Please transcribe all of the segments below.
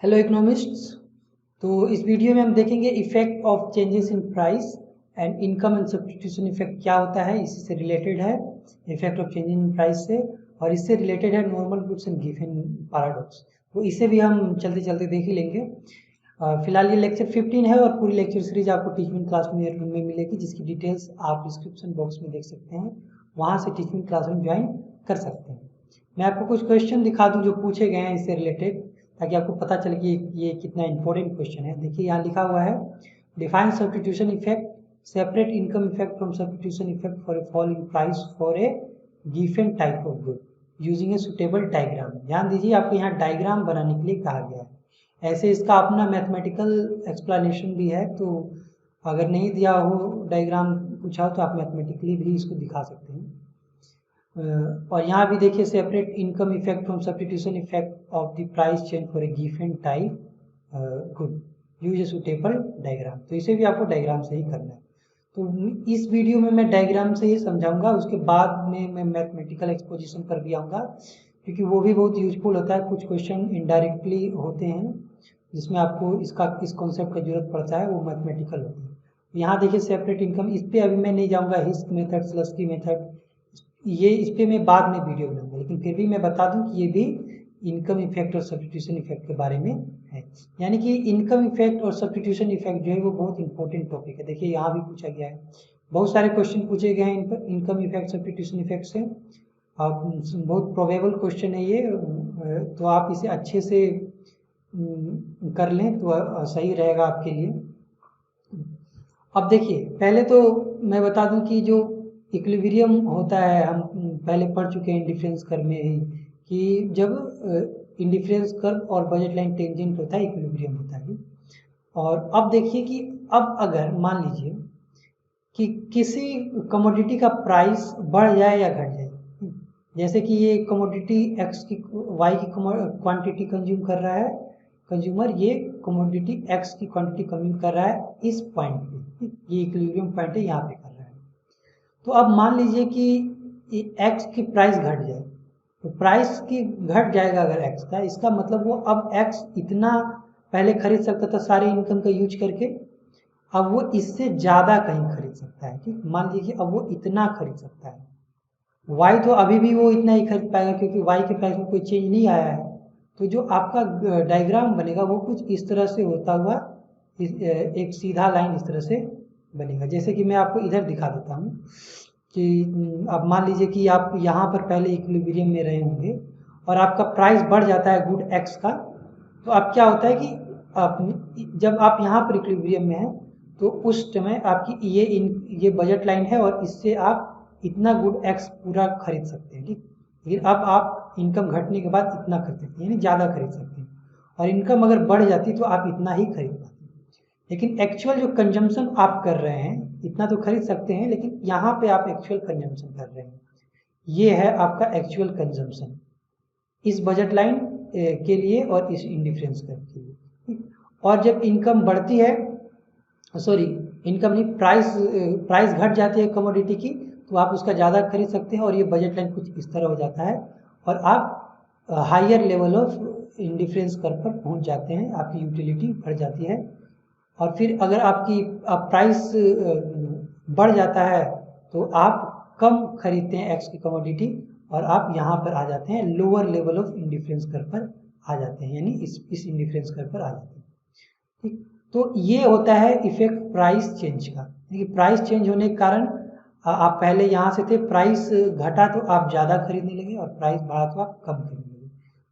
Hello economists. तो इस video में हम देखेंगे effect of changes in price and income and substitution effect क्या होता है, इसी से रिलेटेड है effect of change in price से, और इससे रिलेटेड है normal goods and given paradox. तो इसे भी हम चलते चलते देख ही लेंगे। फिलहाल ये लेक्चर 15 है और पूरी लेक्चर सीरीज आपको टीचिंग क्लासरूम में मिलेगी, जिसकी डिटेल्स आप डिस्क्रिप्शन बॉक्स में देख सकते हैं, वहाँ से टीचिंग क्लासरूम ज्वाइन कर सकते हैं। मैं आपको कुछ क्वेश्चन दिखा दूँ जो पूछे गए हैं इससे रिलेटेड, ताकि आपको पता चले कि ये कितना इंपॉर्टेंट क्वेश्चन है। देखिए यहाँ लिखा हुआ है, define substitution effect, separate income effect from substitution effect for a fall in price for a given type of good using a suitable diagram. ध्यान दीजिए, आपको यहाँ डायग्राम बनाने के लिए कहा गया है। ऐसे इसका अपना मैथमेटिकल एक्सप्लेनेशन भी है, तो अगर नहीं दिया हो डायग्राम पूछा हो तो आप मैथमेटिकली भी इसको दिखा सकते हैं। और यहाँ भी देखिए, separate income effect from substitution effect of the price change for a given type good use a suitable diagram. तो इसे भी आपको डायग्राम से ही करना है। तो इस वीडियो में मैं डायग्राम से ही समझाऊंगा, उसके बाद में मैं मैथमेटिकल एक्सपोजिशन पर भी आऊँगा, क्योंकि वो भी बहुत यूजफुल होता है। कुछ क्वेश्चन इनडायरेक्टली होते हैं जिसमें आपको इस कॉन्सेप्ट का जरूरत पड़ता है, वो मैथमेटिकल होते हैं। यहाँ देखिए सेपरेट इनकम, इस पर अभी मैं नहीं जाऊँगा। हिस्क मेथड, स्लस्की मेथड, ये इस पर मैं बाद में वीडियो बनाऊंगा, लेकिन फिर भी मैं बता दूं कि ये भी इनकम इफेक्ट और सब्स्टिट्यूशन इफेक्ट के बारे में है। यानी कि इनकम इफेक्ट और सब्स्टिट्यूशन इफेक्ट जो है वो बहुत इंपॉर्टेंट टॉपिक है। देखिए यहाँ भी पूछा गया है, बहुत सारे क्वेश्चन पूछे गए हैं इनकम इफेक्ट सब्स्टिट्यूशन इफेक्ट से। बहुत प्रोबेबल क्वेश्चन है ये, तो आप इसे अच्छे से कर लें तो सही रहेगा आपके लिए। अब देखिए, पहले तो मैं बता दूं कि जो इक्विलिब्रियम होता है, हम पहले पढ़ चुके हैं इंडिफरेंस कर्व में ही, कि जब इंडिफरेंस कर्व और बजट लाइन टेंजेंट होता है, इक्विलिब्रियम होता है। और अब देखिए कि अब अगर मान लीजिए कि किसी कमोडिटी का प्राइस बढ़ जाए या घट जाए, जैसे कि ये कमोडिटी एक्स की वाई की क्वांटिटी कंज्यूम कर रहा है, कंज्यूमर ये कमोडिटी एक्स की क्वांटिटी कंज्यूम कर रहा है इस पॉइंट पे, ये इक्विलिब्रियम पॉइंट है, यहाँ पे कर रहा है। तो अब मान लीजिए कि एक्स की प्राइस घट जाए, तो प्राइस की घट जाएगा अगर एक्स का, इसका मतलब वो अब एक्स इतना पहले खरीद सकता था सारी इनकम का यूज करके, अब वो इससे ज़्यादा कहीं खरीद सकता है। ठीक, मान लीजिए अब वो इतना खरीद सकता है। वाई तो अभी भी वो इतना ही खरीद पाएगा, क्योंकि वाई के प्राइस में कोई चेंज नहीं आया है। तो जो आपका डायग्राम बनेगा वो कुछ इस तरह से होता हुआ एक सीधा लाइन इस तरह से बनेगा। जैसे कि मैं आपको इधर दिखा देता हूँ कि अब मान लीजिए कि आप यहाँ पर पहले इक्विलिब्रियम में रहे होंगे और आपका प्राइस बढ़ जाता है गुड एक्स का। तो अब क्या होता है कि जब आप यहाँ पर इक्विलिब्रियम में हैं, तो उस समय आपकी ये बजट लाइन है और इससे आप इतना गुड एक्स पूरा खरीद सकते हैं। ठीक, लेकिन अब आप इनकम घटने के बाद इतना खरीद सकते हैं, यानी ज़्यादा खरीद सकते हैं। और इनकम अगर बढ़ जाती तो आप इतना ही खरीद पाते हैं। लेकिन एक्चुअल जो कंजम्पशन आप कर रहे हैं, इतना तो खरीद सकते हैं, लेकिन यहाँ पे आप एक्चुअल कंजम्पशन कर रहे हैं। ये है आपका एक्चुअल कंजम्पशन इस बजट लाइन के लिए और इस इंडिफरेंस कर्व के लिए। और जब इनकम बढ़ती है, सॉरी इनकम नहीं, प्राइस घट जाती है कमोडिटी की, तो आप उसका ज़्यादा खरीद सकते हैं और ये बजट लाइन कुछ इस तरह हो जाता है और आप higher level of indifference curve पर पहुंच जाते हैं, आपकी यूटिलिटी बढ़ जाती है। और फिर अगर आपकी प्राइस बढ़ जाता है तो आप कम खरीदते हैं एक्स की कमोडिटी और आप यहाँ पर आ जाते हैं, lower level of indifference curve पर आ जाते हैं, यानी इस इंडिफरेंस कर्व पर आ जाते हैं। ठीक, तो ये होता है इफेक्ट प्राइस चेंज का। देखिए, प्राइस चेंज होने के कारण आप पहले यहाँ से थे, प्राइस घटा तो आप ज़्यादा खरीदने लगे और प्राइस बढ़ा तो आप कम खरीदने लगे।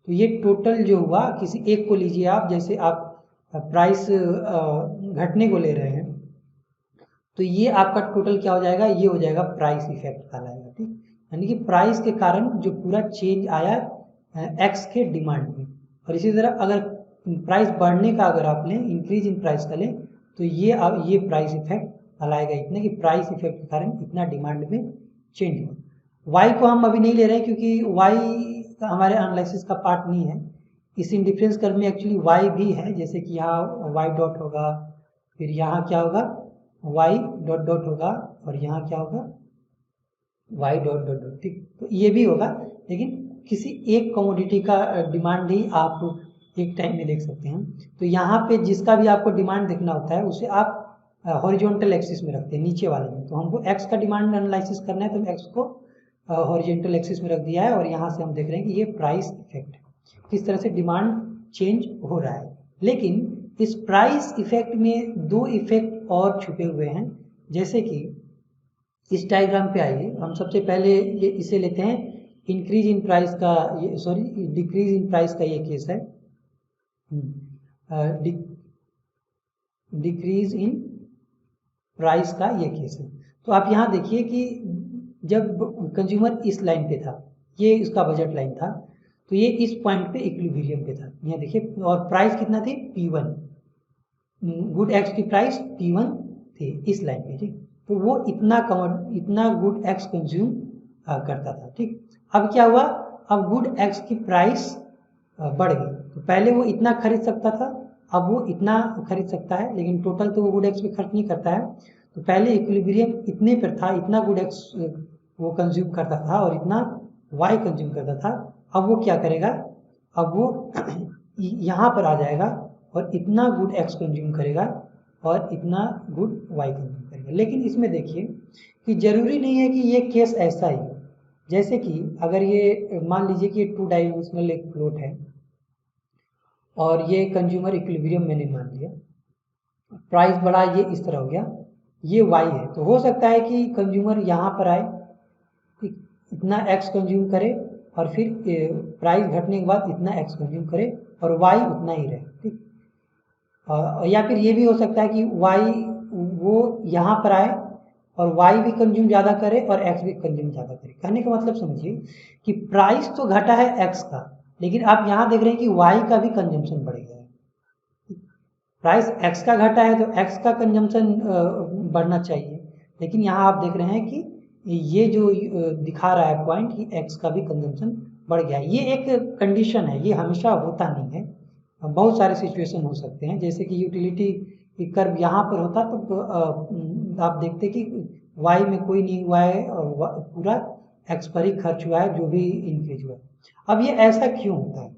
तो ये टोटल जो हुआ, किसी एक को लीजिए आप, जैसे आप प्राइस घटने को ले रहे हैं, तो ये आपका टोटल क्या हो जाएगा, ये हो जाएगा प्राइस इफेक्ट कहलाएगा। ठीक, यानी कि प्राइस के कारण जो पूरा चेंज आया एक्स के डिमांड में। और इसी तरह अगर प्राइस बढ़ने का अगर आप लें, इंक्रीज इन प्राइस का लें, तो ये प्राइस इफेक्ट कहलाएगा इतना, कि प्राइस इफेक्ट के कारण इतना डिमांड में चेंज हुआ। वाई को हम अभी नहीं ले रहे हैं, क्योंकि वाई हमारे एनालिसिस का पार्ट नहीं है। इस इंडिफरेंस कर्व में एक्चुअली वाई भी है, जैसे कि यहाँ वाई डॉट होगा, फिर यहाँ क्या होगा, वाई डॉट डॉट होगा, और यहाँ क्या होगा, वाई डॉट डॉट डॉट। ठीक, तो ये भी होगा, लेकिन किसी एक कमोडिटी का डिमांड ही आप एक टाइम में देख सकते हैं। तो यहाँ पे जिसका भी आपको डिमांड देखना होता है उसे आप हॉरिजॉन्टल एक्सिस में रखते हैं, नीचे वाले में। तो हमको एक्स का डिमांड एनालिसिस करना है तो एक्स को हॉरिजॉन्टल एक्सिस में रख दिया है, और यहाँ से हम देख रहे हैं कि ये प्राइस इफेक्ट है, किस तरह से डिमांड चेंज हो रहा है। लेकिन इस प्राइस इफेक्ट में दो इफेक्ट और छुपे हुए हैं। जैसे कि इस डायग्राम पे आइए, हम सबसे पहले ये इसे लेते हैं, इंक्रीज इन प्राइस का, ये सॉरी डिक्रीज इन प्राइस का ये केस है, डिक्रीज इन प्राइस का ये केस है। तो आप यहाँ देखिए कि जब कंज्यूमर इस लाइन पे था, ये इसका बजट लाइन था, तो ये इस पॉइंट पे इक्विलिब्रियम पे था, यहाँ देखिए, और प्राइस कितना थी P1, गुड एक्स की प्राइस P1 थी इस लाइन पे, ठीक। तो वो इतना गुड एक्स कंज्यूम करता था, ठीक। अब क्या हुआ, अब गुड एक्स की प्राइस बढ़ गई, तो पहले वो इतना खरीद सकता था, अब वो इतना खरीद सकता है, लेकिन टोटल तो वो गुड एक्स पे खर्च नहीं करता है। तो पहले इक्विलिब्रियम इतने पर था, इतना गुड एक्स वो कंज्यूम करता था और इतना वाई कंज्यूम करता था। अब वो क्या करेगा, अब वो यहाँ पर आ जाएगा और इतना गुड एक्स कंज्यूम करेगा और इतना गुड वाई कंज्यूम करेगा। लेकिन इसमें देखिए कि जरूरी नहीं है कि ये केस ऐसा ही हो। जैसे कि अगर ये मान लीजिए कि 2 डायमेंशनल एक फ्लोट है और ये कंज्यूमर इक्विलिब्रियम मैंने मान लिया, प्राइस बढ़ा, ये इस तरह हो गया, ये वाई है, तो हो सकता है कि कंज्यूमर यहाँ पर आए, इतना एक्स कंज्यूम करे और फिर प्राइस घटने के बाद इतना एक्स कंज्यूम करे और वाई उतना ही रहे, ठीक। या फिर ये भी हो सकता है कि वाई वो यहाँ पर आए और वाई भी कंज्यूम ज़्यादा करे और एक्स भी कंज्यूम ज़्यादा करे। कहने का मतलब समझिए कि प्राइस तो घटा है एक्स का, लेकिन आप यहाँ देख रहे हैं कि वाई का भी कंजम्पशन बढ़ गया है। प्राइस एक्स का घटा है तो एक्स का कंजम्पशन बढ़ना चाहिए, लेकिन यहाँ आप देख रहे हैं कि ये जो दिखा रहा है पॉइंट कि एक्स का भी कंजम्पशन बढ़ गया है। ये एक कंडीशन है, ये हमेशा होता नहीं है, बहुत सारे सिचुएशन हो सकते हैं। जैसे कि यूटिलिटी कर्व यहाँ पर होता तो आप देखते कि वाई में कोई नहीं हुआ है और पूरा एक्स पर ही खर्च हुआ है जो भी इंक्रीज हुआ है। अब ये ऐसा क्यों होता है,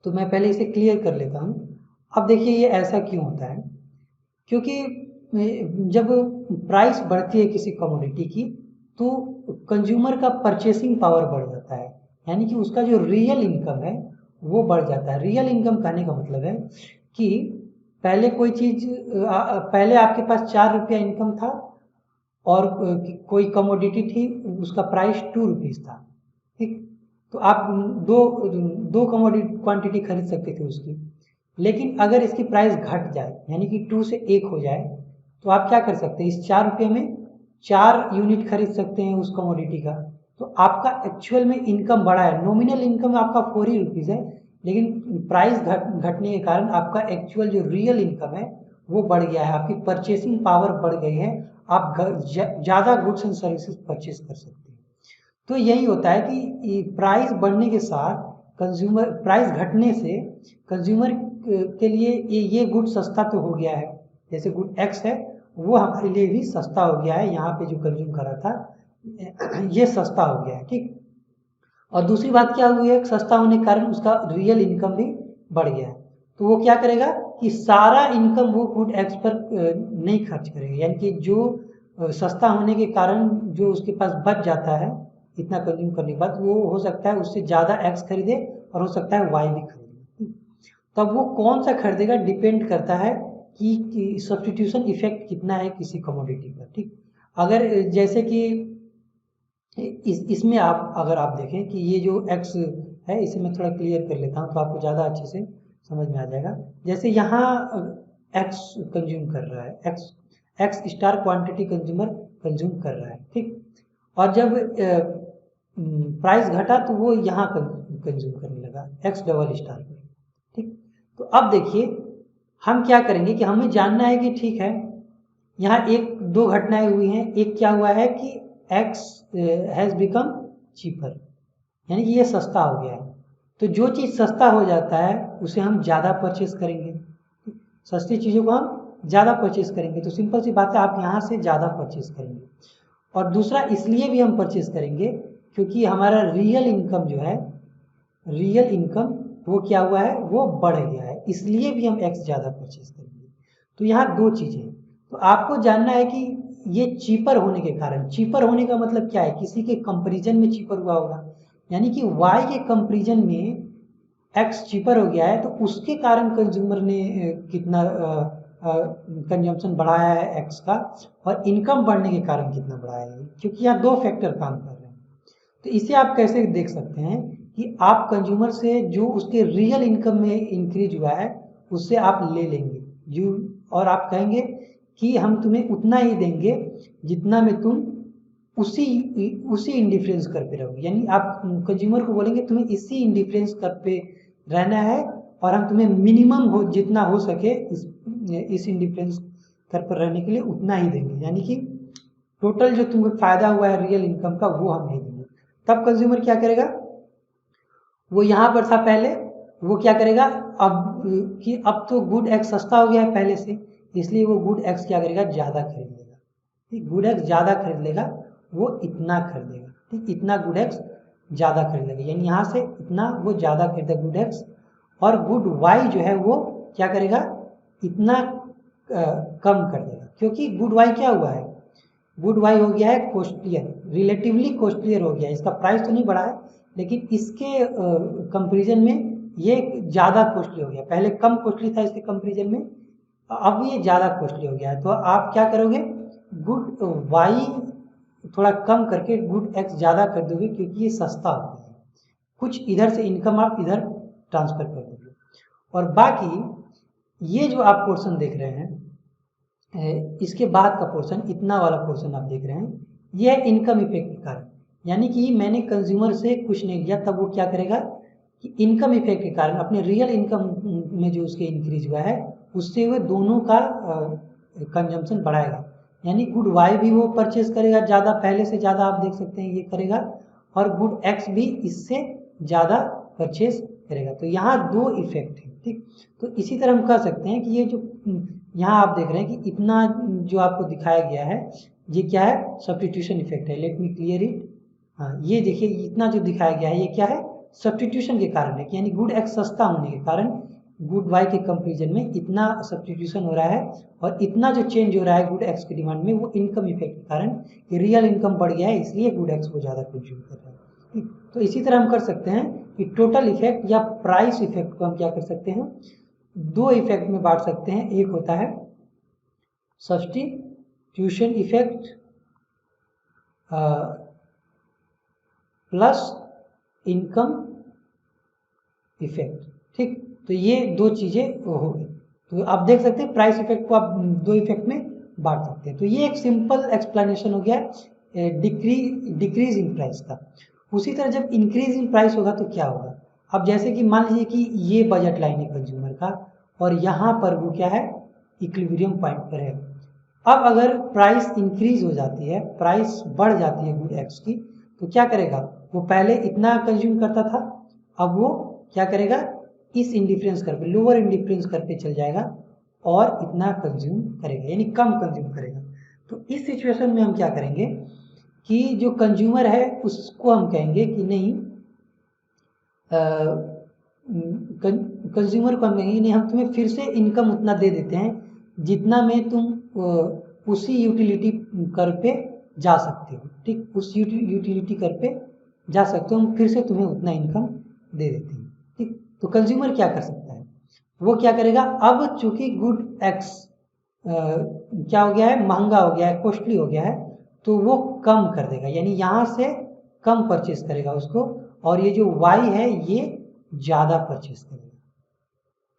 तो मैं पहले इसे क्लियर कर लेता हूँ। अब देखिए ये ऐसा क्यों होता है, क्योंकि जब प्राइस बढ़ती है किसी कमोडिटी की तो कंज्यूमर का परचेसिंग पावर बढ़ जाता है, यानी कि उसका जो रियल इनकम है वो बढ़ जाता है। रियल इनकम कहने का मतलब है कि पहले कोई चीज़, पहले आपके पास 4 रुपया इनकम था और कोई कमोडिटी थी, उसका प्राइस 2 रुपीज़ था, ठीक। तो आप दो कमोडिटी क्वांटिटी खरीद सकते थे उसकी। लेकिन अगर इसकी प्राइस घट जाए, यानी कि 2 से 1 हो जाए, तो आप क्या कर सकते हैं, इस 4 रुपये में 4 यूनिट खरीद सकते हैं उस कमोडिटी का। तो आपका एक्चुअल में इनकम बढ़ा है, नॉमिनल इनकम आपका 4 ही रुपीज़ है, लेकिन प्राइस घटने के कारण आपका एक्चुअल जो रियल इनकम है वो बढ़ गया है, आपकी परचेसिंग पावर बढ़ गई है, आप ज़्यादा गुड्स एंड सर्विसेज परचेस कर सकते हैं। तो यही होता है कि प्राइस बढ़ने के साथ कंज्यूमर, प्राइस घटने से कंज्यूमर के लिए ये गुड सस्ता तो हो गया है, जैसे गुड एक्स है वो हमारे लिए भी सस्ता हो गया है, यहाँ पे जो कंज्यूम कर रहा था ये सस्ता हो गया है, ठीक। और दूसरी बात क्या हुई है, सस्ता होने के कारण उसका रियल इनकम भी बढ़ गया है। तो वो क्या करेगा कि सारा इनकम वो गुड एक्स पर नहीं खर्च करेगा, यानी कि जो सस्ता होने के कारण जो उसके पास बच जाता है इतना कंज्यूम करने के बाद, वो हो सकता है उससे ज़्यादा एक्स खरीदे और हो सकता है वाई भी खरीदे। तब वो कौन सा खरीदेगा डिपेंड करता है कि सब्स्टिट्यूशन इफेक्ट कितना है किसी कमोडिटी पर, ठीक। अगर जैसे कि इसमें अगर आप देखें कि ये जो एक्स है, इसे मैं थोड़ा क्लियर कर लेता हूँ तो आपको ज़्यादा अच्छे से समझ में आ जाएगा। जैसे यहाँ एक्स कंज्यूम कर रहा है, x star quantity consumer consume कर रहा है, ठीक। और जब प्राइस घटा तो वो यहाँ कंज्यूम करने लगा एक्स डबल स्टार पर, ठीक। तो अब देखिए हम क्या करेंगे कि हमें जानना है कि ठीक है, यहाँ दो घटनाएं हुई हैं। एक क्या हुआ है कि एक्स हैज़ बिकम चीपर, यानी कि ये सस्ता हो गया है। तो जो चीज़ सस्ता हो जाता है उसे हम ज़्यादा परचेस करेंगे, सस्ती चीज़ों को हम ज़्यादा परचेस करेंगे। तो सिंपल सी बात है, आप यहाँ से ज़्यादा परचेस करेंगे। और दूसरा इसलिए भी हम परचेस करेंगे क्योंकि हमारा रियल इनकम जो है, रियल इनकम वो क्या हुआ है, वो बढ़ गया है, इसलिए भी हम x ज़्यादा परचेज करेंगे। तो यहाँ दो चीज़ें हैं। तो आपको जानना है कि ये चीपर होने के कारण, चीपर होने का मतलब क्या है, किसी के कंपैरिजन में चीपर हुआ होगा, यानी कि y के कंपैरिजन में x चीपर हो गया है, तो उसके कारण कंज्यूमर ने कितना कंजम्पशन बढ़ाया है x का, और इनकम बढ़ने के कारण कितना बढ़ाया है, क्योंकि यहाँ दो फैक्टर काम कर रहे हैं। तो इसे आप कैसे देख सकते हैं कि आप कंज्यूमर से जो उसके रियल इनकम में इंक्रीज हुआ है उससे आप ले लेंगे और आप कहेंगे कि हम तुम्हें उतना ही देंगे जितना में तुम उसी उसी इंडिफरेंस कर पे रहोगे, यानी आप कंज्यूमर को बोलेंगे तुम्हें इसी इंडिफरेंस कर पे रहना है, और हम तुम्हें मिनिमम हो जितना हो सके इस इंडिफरेंस कर पर रहने के लिए उतना ही देंगे, यानी कि टोटल जो तुम्हें फायदा हुआ है रियल इनकम का वो हम नहीं देंगे। तब कंज्यूमर क्या करेगा, वो यहाँ पर था पहले, वो क्या करेगा अब कि अब तो गुड एक्स सस्ता हो गया है पहले से, इसलिए वो गुड एक्स क्या करेगा, ज़्यादा खरीद लेगा। ठीक, गुड एक्स ज़्यादा खरीद लेगा, वो इतना खरीदेगा। ठीक, इतना गुड एक्स ज़्यादा खरीद लेगा, यानी यहाँ से इतना वो ज़्यादा खरीदेगा गुड एक्स, और गुड वाई जो है वो क्या करेगा, इतना कम कर देगा, क्योंकि गुड वाई क्या हुआ है, गुड वाई हो गया है कॉस्टलियर, रिलेटिवली कॉस्टलियर हो गया है, इसका प्राइस तो नहीं बढ़ा है लेकिन इसके कंपैरिजन में ये ज़्यादा कॉस्टली हो गया, पहले कम कॉस्टली था इसके कंपैरिजन में, अब ये ज़्यादा कॉस्टली हो गया है। तो आप क्या करोगे, गुड वाई थोड़ा कम करके गुड एक्स ज़्यादा कर दोगे, क्योंकि ये सस्ता हो गया है, कुछ इधर से इनकम आप इधर ट्रांसफर कर दोगे। और बाकी ये जो आप पोर्शन देख रहे हैं, इसके बाद का पोर्शन, इतना वाला पोर्शन आप देख रहे हैं, यह इनकम इफेक्ट के कारण, यानी कि मैंने कंज्यूमर से कुछ नहीं लिया, तब वो क्या करेगा कि इनकम इफेक्ट के कारण अपने रियल इनकम में जो उसके इंक्रीज हुआ है उससे वो दोनों का कंजम्पशन बढ़ाएगा, यानी गुड वाई भी वो परचेज करेगा ज़्यादा, पहले से ज़्यादा आप देख सकते हैं ये करेगा, और गुड एक्स भी इससे ज़्यादा परचेज करेगा। तो यहाँ दो इफेक्ट है। ठीक, तो इसी तरह हम कह सकते हैं कि ये जो यहाँ आप देख रहे हैं कि इतना जो आपको दिखाया गया है ये क्या है, सब्स्टिट्यूशन इफेक्ट है। Let me clear it. हाँ, ये देखिए इतना जो दिखाया गया है ये क्या है, सब्स्टिट्यूशन के कारण है, यानी गुड एक्स सस्ता होने के कारण गुड वाई के कंपैरिजन में इतना सब्स्टिट्यूशन हो रहा है, और इतना जो चेंज हो रहा है गुड एक्स की डिमांड में वो इनकम इफेक्ट के कारण, कि रियल इनकम बढ़ गया है इसलिए गुड एक्स को ज़्यादा कंज्यूम कर रहा है। तो इसी तरह हम कर सकते हैं कि टोटल इफेक्ट या प्राइस इफेक्ट को हम क्या कर सकते हैं, दो इफेक्ट में बांट सकते हैं। एक होता है substitution effect plus income effect. ठीक, तो ये दो चीज़ें हो गई। तो आप देख सकते हैं प्राइस इफेक्ट को आप दो इफेक्ट में बांट सकते हैं। तो ये एक सिंपल एक्सप्लेनेशन हो गया डिक्रीज इन प्राइस का। उसी तरह जब इंक्रीज इन प्राइस होगा तो क्या होगा, अब जैसे कि मान लीजिए कि ये बजट लाइन है कंज्यूमर का, और यहाँ पर वो क्या है, इक्विलिब्रियम पॉइंट पर है। अब अगर प्राइस इंक्रीज हो जाती है, प्राइस बढ़ जाती है गुड एक्स की, तो क्या करेगा, वो पहले इतना कंज्यूम करता था, अब वो क्या करेगा, इस इंडिफरेंस कर पे, लोअर इंडिफरेंस कर पे चल जाएगा और इतना कंज्यूम करेगा, यानी कम कंज्यूम करेगा। तो इस सिचुएशन में हम क्या करेंगे कि जो कंज्यूमर है उसको हम कहेंगे कि नहीं, कंज्यूमर को हम कहेंगे नहीं, हम तुम्हें फिर से इनकम उतना दे देते हैं जितना में तुम उसी यूटिलिटी कर पे जा सकते हो। ठीक, उस यूटिलिटी कर पे जा सकते हो, हम फिर से तुम्हें उतना इनकम दे देते हैं। ठीक, तो कंज्यूमर क्या कर सकता है, वो क्या करेगा, अब चूंकि गुड एक्स क्या हो गया है, महंगा हो गया है, कॉस्टली हो गया है, तो वो कम कर देगा, यानी यहाँ से कम परचेस करेगा उसको, और ये जो वाई है ये ज़्यादा परचेस करेगा।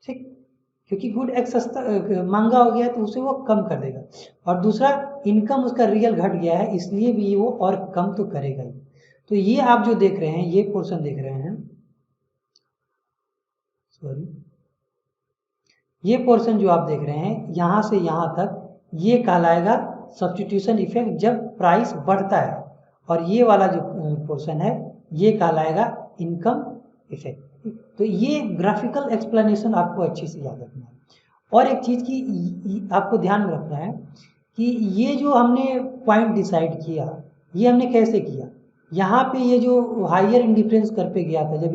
ठीक, क्योंकि गुड एक्स सस्ता महंगा हो गया है तो उसे वो कम कर देगा, और दूसरा इनकम उसका रियल घट गया है इसलिए भी वो और कम तो करेगा ही। तो ये आप जो देख रहे हैं, ये पोर्शन देख रहे हैं, सॉरी, ये पोर्शन जो आप देख रहे हैं यहाँ से यहाँ तक, ये कहलाएगा सब्स्टिट्यूशन इफेक्ट जब प्राइस बढ़ता है, और ये वाला जो पोर्शन है ये कहलाएगा इनकम इफेक्ट। तो ये ग्राफिकल एक्सप्लेनेशन आपको अच्छे से याद रखना है। और एक चीज़ की आपको ध्यान में रखना है कि ये जो हमने पॉइंट डिसाइड किया, ये हमने कैसे किया, यहाँ पे ये जो हायर इंडिफरेंस कर पे गया था जब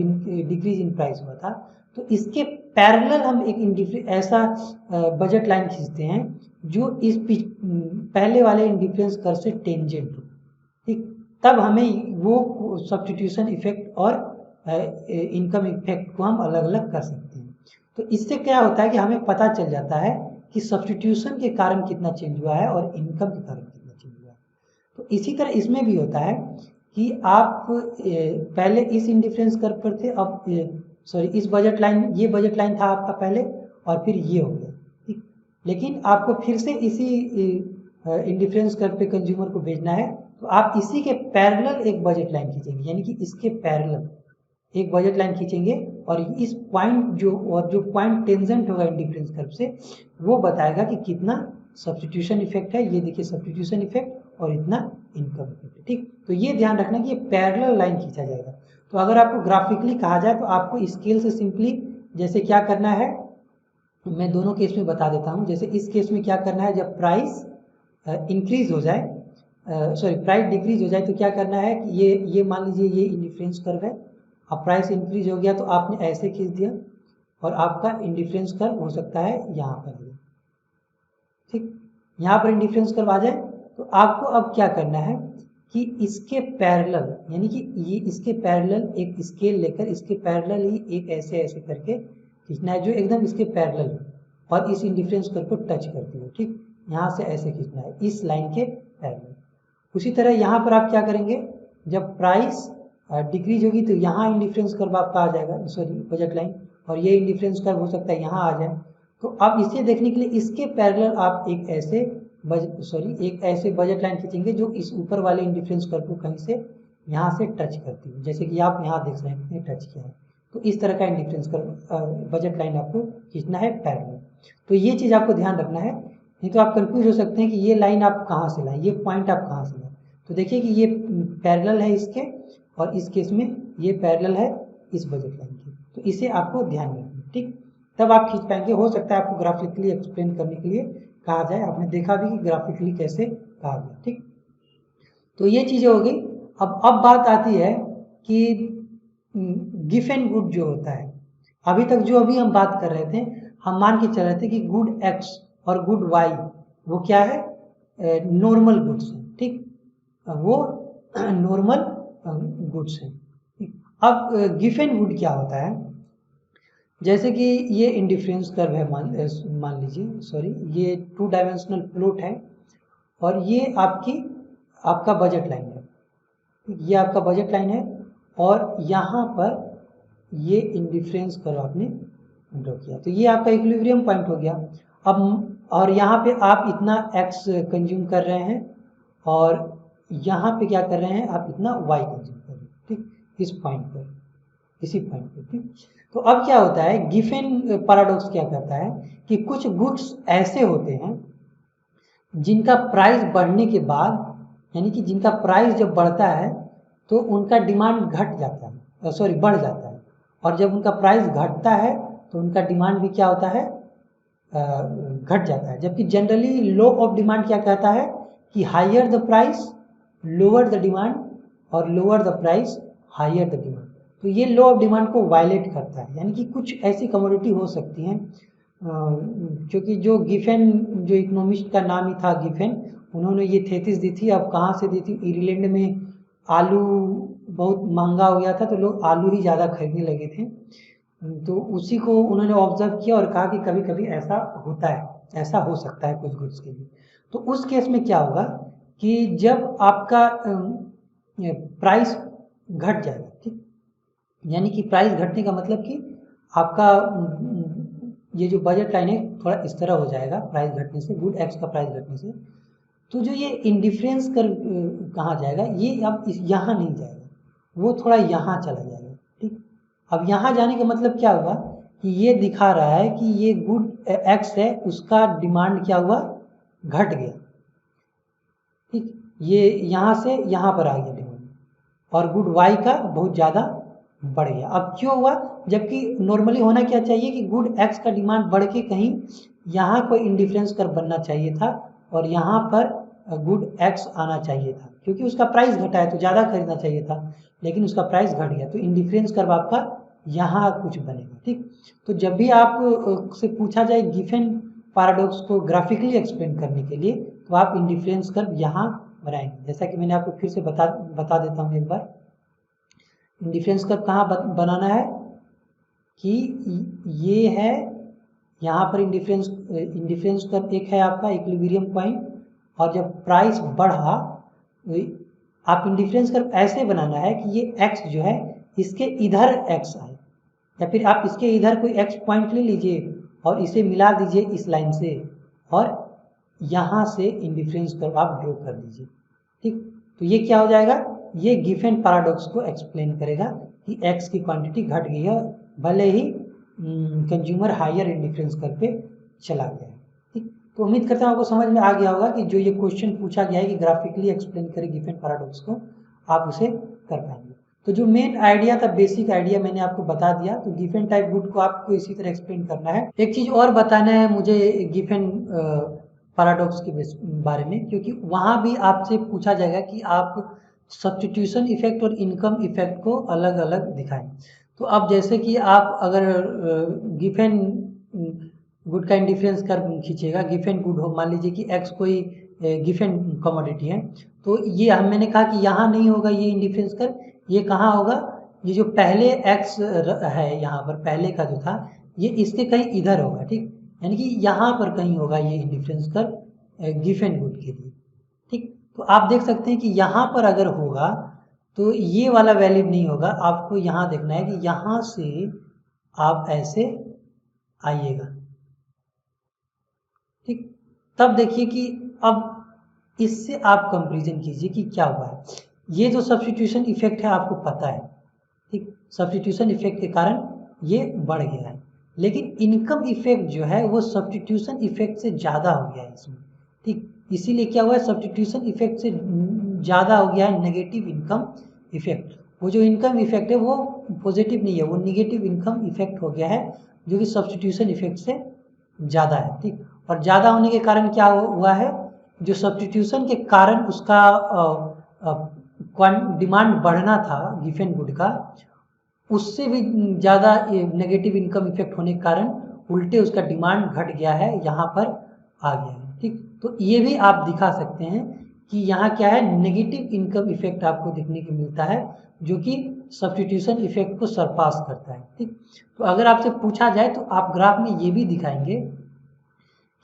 डिक्रीज इन प्राइस हुआ था, तो इसके पैरेलल हम एक ऐसा बजट लाइन खींचते हैं जो इस पहले वाले इंडिफरेंस कर से टेंजेंट हो, ठीक। तब हमें वो सब्स्टिट्यूशन इफेक्ट और इनकम इफेक्ट को हम अलग अलग कर सकते हैं। तो इससे क्या होता है कि हमें पता चल जाता है कि सब्स्टिट्यूशन के कारण कितना चेंज हुआ है और इनकम के कारण कितना चेंज हुआ है। तो इसी तरह इसमें भी होता है कि आप पहले इस इंडिफरेंस कर्व पर थे, अब सॉरी इस बजट लाइन, ये बजट लाइन था आपका पहले और फिर ये हो गया, ठीक। लेकिन आपको फिर से इसी इंडिफरेंस कर्व पे कंज्यूमर को भेजना है, तो आप इसी के पैरेलल एक बजट लाइन खींचेंगे, यानी कि इसके पैरेलल एक बजट लाइन खींचेंगे और इस पॉइंट जो पॉइंट टेंजेंट होगा इंडिफरेंस कर्व से, वो बताएगा कि कितना सब्स्टिट्यूशन इफेक्ट है। ये देखिए सब्स्टिट्यूशन इफेक्ट और इतना इनकम इफेक्ट है, ठीक। तो ये ध्यान रखना कि ये पैरेलल लाइन खींचा जाएगा। तो अगर आपको ग्राफिकली कहा जाए तो आपको स्केल से सिंपली जैसे क्या करना है, मैं दोनों केस में बता देता हूँ। जैसे इस केस में क्या करना है, जब प्राइस इंक्रीज हो जाए, सॉरी प्राइस डिक्रीज हो जाए, तो क्या करना है कि ये मान लीजिए ये इंडिफरेंस कर्व है। अब प्राइस इंक्रीज हो गया तो आपने ऐसे खींच दिया और आपका इंडिफरेंस कर्व हो सकता है यहाँ पर, ठीक। यहाँ पर इंडिफरेंस कर्व आ जाए तो आपको अब क्या करना है कि इसके पैरेलल, यानी कि ये इसके पैरेलल एक स्केल लेकर इसके पैरेलल ही एक ऐसे ऐसे करके खींचना है जो एकदम इसके पैरेलल और इस इंडिफरेंस कर्व को टच करती हो, ठीक। यहाँ से ऐसे खींचना है इस लाइन के पैरेलल। उसी तरह यहाँ पर आप क्या करेंगे, जब प्राइस डिक्रीज होगी तो यहाँ इंडिफरेंस कर्व आपका आ जाएगा, सॉरी बजट लाइन, और ये इंडिफरेंस कर्व हो सकता है यहाँ आ जाए। तो अब इसे देखने के लिए इसके पैरेलल आप एक ऐसे बजट लाइन खींचेंगे जो इस ऊपर वाले इंडिफरेंस कर्व को कहीं से यहाँ से टच करती है, जैसे कि आप यहाँ देख रहे हैं टच किया है। तो इस तरह का इंडिफरेंस कर्व बजट लाइन आपको खींचना है पैरेलल। तो ये चीज़ आपको ध्यान रखना है, नहीं तो आप कंफ्यूज हो सकते हैं कि ये लाइन आप कहाँ से लाएं, ये पॉइंट आप कहाँ से लाएं। तो देखिए कि ये पैरेलल है इसके, और इस केस में ये पैरेलल है इस बजट लाइन के, तो इसे आपको ध्यान रखना है, ठीक। तब आप खींच पाएंगे। हो सकता है आपको ग्राफिकली एक्सप्लेन करने के लिए कहा जाए, आपने देखा भी कि ग्राफिकली कैसे कहा गया, ठीक। तो ये चीजें हो गई। अब बात आती है कि गिव एंड गुड जो होता है, अभी तक जो अभी हम बात कर रहे थे, हम मान के चल रहे थे कि गुड एक्स और गुड वाई वो क्या है, नॉर्मल गुड्स है, ठीक। वो नॉर्मल गुड्स है। अब गिव एंड गुड क्या होता है, जैसे कि ये इंडिफरेंस कर्व है, मान लीजिए, सॉरी ये 2 डायमेंशनल प्लॉट है और ये आपका बजट लाइन है, ये आपका बजट लाइन है और यहाँ पर ये इंडिफरेंस कर्व आपने ड्रॉ किया, तो ये आपका इक्विलिब्रियम पॉइंट हो गया। अब और यहाँ पे आप इतना एक्स कंज्यूम कर रहे हैं और यहाँ पे क्या कर रहे हैं, आप इतना वाई कंज्यूम कर रहे हैं, ठीक, इस पॉइंट पर, इसी पॉइंट पर, ठीक। तो अब क्या होता है, गिफेन पैराडॉक्स क्या कहता है कि कुछ गुड्स ऐसे होते हैं जिनका प्राइस बढ़ने के बाद, यानी कि जिनका प्राइस जब बढ़ता है तो उनका डिमांड घट जाता है, सॉरी बढ़ जाता है, और जब उनका प्राइस घटता है तो उनका डिमांड भी क्या होता है, घट जाता है। जबकि जनरली लॉ ऑफ डिमांड क्या कहता है कि higher the price lower the demand और lower the price higher the demand. तो ये लॉ ऑफ डिमांड को वायलेट करता है, यानी कि कुछ ऐसी कमोडिटी हो सकती हैं, क्योंकि जो गिफेन, जो इकोनॉमिस्ट का नाम ही था गिफेन, उन्होंने ये थेसिस दी थी। अब कहाँ से दी थी, आयरलैंड में आलू बहुत महंगा हो गया था तो लोग आलू ही ज़्यादा खरीदने लगे थे, तो उसी को उन्होंने ऑब्जर्व किया और कहा कि कभी कभी ऐसा होता है, ऐसा हो सकता है कुछ गुड्स के लिए। तो उस केस में क्या होगा कि जब आपका प्राइस घट जाएगा, ठीक, यानी कि प्राइस घटने का मतलब कि आपका ये जो बजट लाइन है थोड़ा इस तरह हो जाएगा प्राइस घटने से, गुड एक्स का प्राइस घटने से। तो जो ये इंडिफरेंस कर कहाँ जाएगा, ये अब यहाँ नहीं जाएगा, वो थोड़ा यहाँ चला जाएगा, ठीक। अब यहाँ जाने का मतलब क्या हुआ कि ये दिखा रहा है कि ये गुड एक्स है, उसका डिमांड क्या हुआ, घट गया, ठीक। ये यहाँ से यहाँ पर आ गया डिमांड, और गुड वाई का बहुत ज़्यादा बढ़ गया। अब क्यों हुआ, जबकि नॉर्मली होना क्या चाहिए कि गुड एक्स का डिमांड बढ़ के कहीं यहाँ कोई इंडिफरेंस कर बनना चाहिए था और यहाँ पर गुड एक्स आना चाहिए था, क्योंकि उसका प्राइस घटा है तो ज़्यादा खरीदना चाहिए था, लेकिन उसका प्राइस घट गया, तो इंडिफरेंस कर्व आपका यहाँ कुछ बनेगा। ठीक, तो जब भी आप से पूछा जाए गिफेन पैराडॉक्स को ग्राफिकली एक्सप्लेन करने के लिए, तो आप इंडिफरेंस कर्व यहाँ बनाएंगे। जैसा कि मैंने आपको फिर से बता देता हूँ एक बार, इंडिफरेंस कर्व कहाँ बनाना है कि ये है, यहाँ पर इंडिफरेंस कर्व एक है आपका इक्विलिब्रियम पॉइंट, और जब प्राइस बढ़ा आप इंडिफरेंस कर्व ऐसे बनाना है कि ये x जो है इसके इधर x आए, या फिर आप इसके इधर कोई x पॉइंट ले लीजिए और इसे मिला दीजिए इस लाइन से, और यहाँ से इंडिफरेंस कर्व आप ड्रॉ कर दीजिए। ठीक, तो ये क्या हो जाएगा, ये गिफेन पैराडॉक्स को एक्सप्लेन करेगा कि x की क्वांटिटी घट गई है भले ही कंज्यूमर हायर इंडिफरेंस कर्व पे चला गया है। ठीक, तो उम्मीद करता हूँ आपको समझ में आ गया होगा कि जो ये क्वेश्चन पूछा गया है कि ग्राफिकली एक्सप्लेन करें गिफेन पैराडॉक्स को, आप उसे कर पाएंगे। तो जो मेन आइडिया था, बेसिक आइडिया मैंने आपको बता दिया। तो गिफेन टाइप गुड को आपको इसी तरह एक्सप्लेन करना है। एक चीज और बताना है मुझे गिफेन पैराडॉक्स के बारे में, क्योंकि वहां भी आपसे पूछा जाएगा कि आप सब्स्टिट्यूशन इफेक्ट और इनकम इफेक्ट को अलग अलग दिखाएं। तो अब जैसे कि आप अगर गिफेन गुड का इंडिफरेंस कर्व खींचेगा, गिफेन गुड हो, मान लीजिए कि एक्स कोई गिफेन कमोडिटी है, तो ये मैंने कहा कि यहाँ नहीं होगा ये इंडिफरेंस कर्व, ये कहाँ होगा, ये जो पहले एक्स है यहाँ पर पहले का जो था, ये इसके कहीं इधर होगा। ठीक, यानी कि यहाँ पर कहीं होगा ये इंडिफरेंस कर्व गिफेन गुड के लिए। ठीक, तो आप देख सकते हैं कि यहाँ पर अगर होगा तो ये वाला वैलिड नहीं होगा, आपको यहाँ देखना है कि यहाँ से आप ऐसे आइएगा। ठीक, तब देखिए कि अब इससे आप कंपैरिजन कीजिए कि क्या हुआ है। ये जो सब्स्टिट्यूशन इफेक्ट है आपको पता है, ठीक, सब्स्टिट्यूशन इफेक्ट के कारण ये बढ़ गया है, लेकिन इनकम इफेक्ट जो है वो सब्स्टिट्यूशन इफेक्ट से ज़्यादा हो गया है इसमें। ठीक, इसीलिए क्या हुआ है, सब्स्टिट्यूशन इफेक्ट से ज़्यादा हो गया है नेगेटिव इनकम इफेक्ट। वो जो इनकम इफेक्ट है वो पॉजिटिव नहीं है, वो निगेटिव इनकम इफेक्ट हो गया है, जो कि सब्स्टिट्यूशन इफेक्ट से ज़्यादा है। ठीक, और ज़्यादा होने के कारण क्या हुआ है, जो सब्स्टिट्यूशन के कारण उसका डिमांड बढ़ना था गिफेन गुड का, उससे भी ज़्यादा नेगेटिव इनकम इफेक्ट होने के कारण उल्टे उसका डिमांड घट गया है, यहाँ पर आ गया है। ठीक, तो ये भी आप दिखा सकते हैं कि यहाँ क्या है, नेगेटिव इनकम इफेक्ट आपको देखने को मिलता है, जो कि सब्स्टिट्यूशन इफेक्ट को सरपास करता है। ठीक, तो अगर आपसे पूछा जाए तो आप ग्राफ में ये भी दिखाएंगे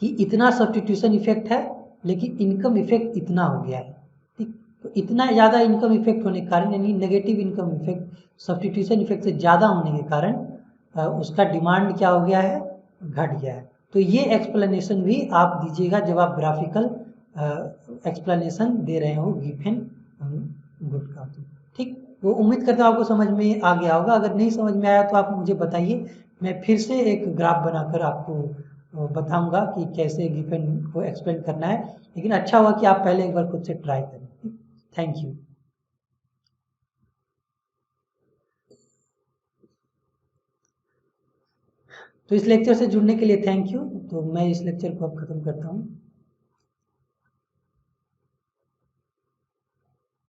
कि इतना सब्स्टिट्यूशन इफेक्ट है लेकिन इनकम इफेक्ट इतना हो गया है। ठीक, तो इतना ज़्यादा इनकम इफेक्ट होने के कारण, यानी negative income effect substitution effect से ज़्यादा होने के कारण उसका डिमांड क्या हो गया है, घट गया है। तो ये एक्सप्लेनेशन भी आप दीजिएगा जब आप ग्राफिकल एक्सप्लेनेशन दे रहे हो गिफेन गुड का। ठीक, तो उम्मीद करता हूँ आपको समझ में आ गया होगा। अगर नहीं समझ में आया तो आप मुझे बताइए, मैं फिर से एक ग्राफ बनाकर आपको बताऊंगा कि कैसे गिफेन को एक्सप्लेन करना है, लेकिन अच्छा हुआ कि आप पहले एक बार खुद से ट्राई करें। Thank you. तो इस लेक्चर से जुड़ने के लिए थैंक यू। तो मैं इस लेक्चर को अब खत्म करता हूँ।